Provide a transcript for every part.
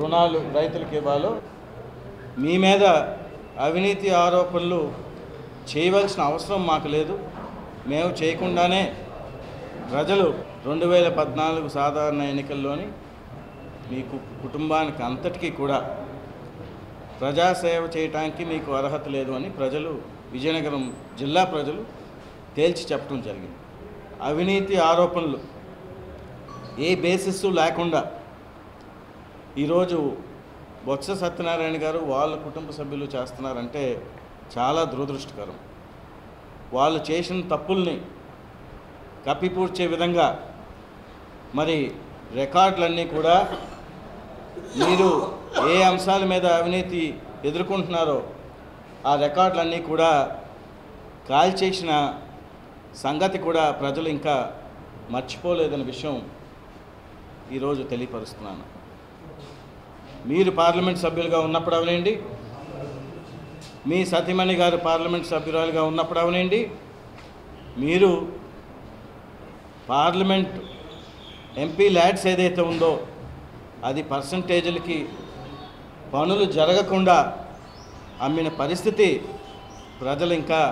రుణాలు రైతులకు ఇవ్వాలో మీ మీద అవినీతి ఆరోపణలు చేయవలసిన అవసరం మాకు లేదు. మేము చేయకుండానే ప్రజలు 2014 సాధారణ ఎన్నికల్లోని మీకు కుటుంబానికి అంతటికీ కూడా ప్రజాసేవ చేయడానికి మీకు అర్హత లేదు అని ప్రజలు విజయనగరం జిల్లా ప్రజలు తేల్చి చెప్పడం జరిగింది. అవినీతి ఆరోపణలు ఏ బేసిస్ లేకుండా ఈరోజు బొత్స సత్యనారాయణ గారు వాళ్ళ కుటుంబ సభ్యులు చేస్తున్నారంటే చాలా దురదృష్టకరం. వాళ్ళు చేసిన తప్పుల్ని కప్పిపూడ్చే విధంగా మరి రికార్డులన్నీ కూడా మీరు ఏ అంశాల మీద అవినీతి ఎదుర్కొంటున్నారో ఆ రికార్డులన్నీ కూడా కాల్చేసిన సంగతి కూడా ప్రజలు ఇంకా మర్చిపోలేదనే విషయం ఈరోజు తెలియపరుస్తున్నాను. మీరు పార్లమెంట్ సభ్యులుగా ఉన్నప్పుడు అవనండి, మీ సతీమణి గారు పార్లమెంట్ సభ్యురాలుగా ఉన్నప్పుడు అవనండి, మీరు పార్లమెంట్ ఎంపీ ల్యాడ్స్ ఏదైతే ఉందో అది పర్సంటేజీలకి పనులు జరగకుండా అమ్మిన పరిస్థితి ప్రజలు ఇంకా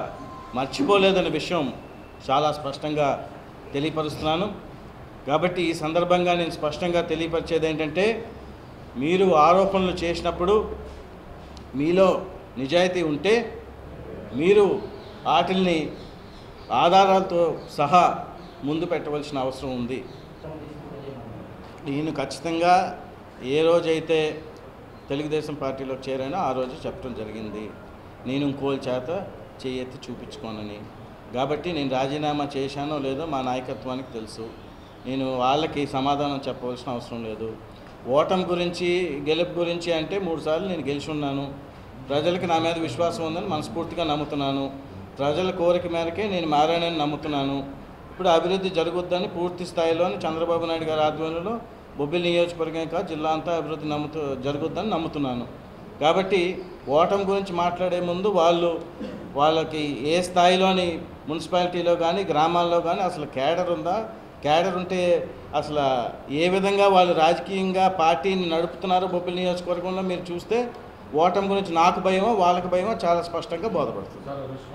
మర్చిపోలేదనే విషయం చాలా స్పష్టంగా తెలియపరుస్తున్నాను. కాబట్టి ఈ సందర్భంగా నేను స్పష్టంగా తెలియపరిచేది ఏంటంటే, మీరు ఆరోపణలు చేసినప్పుడు మీలో నిజాయితీ ఉంటే మీరు వాటిల్ని ఆధారాలతో సహా ముందు పెట్టవలసిన అవసరం ఉంది. నేను ఖచ్చితంగా ఏ రోజైతే తెలుగుదేశం పార్టీలోకి చేరానో ఆ రోజు చెప్పడం జరిగింది, నేను ఇంకోళ్ళ చేత చేయెత్తి చూపించుకోనని. కాబట్టి నేను రాజీనామా చేశానో లేదో మా నాయకత్వానికి తెలుసు. నేను వాళ్ళకి సమాధానం చెప్పవలసిన అవసరం లేదు. ఓటమి గురించి గెలుపు గురించి అంటే 3 సార్లు నేను గెలిచి ఉన్నాను. ప్రజలకి నా మీద విశ్వాసం ఉందని మనస్ఫూర్తిగా నమ్ముతున్నాను. ప్రజల కోరిక మేరకే నేను మారానని నమ్ముతున్నాను. ఇప్పుడు అభివృద్ధి జరుగుద్దని పూర్తి స్థాయిలోని చంద్రబాబు నాయుడు గారి ఆధ్వర్యంలో బొబ్బిలి నియోజకవర్గం కాదు జిల్లా అంతా అభివృద్ధి జరుగుద్దని నమ్ముతున్నాను. కాబట్టి ఓటమి గురించి మాట్లాడే ముందు వాళ్ళకి ఏ స్థాయిలోని మున్సిపాలిటీలో కానీ గ్రామాల్లో కానీ అసలు కేడర్ ఉందా, కేడర్ ఉంటే అసలు ఏ విధంగా వాళ్ళు రాజకీయంగా పార్టీని నడుపుతున్నారో బొబ్బిలి నియోజకవర్గంలో మీరు చూస్తే ఓటమి గురించి నాకు భయమో వాళ్ళకి భయమో చాలా స్పష్టంగా బోధపడుతుంది.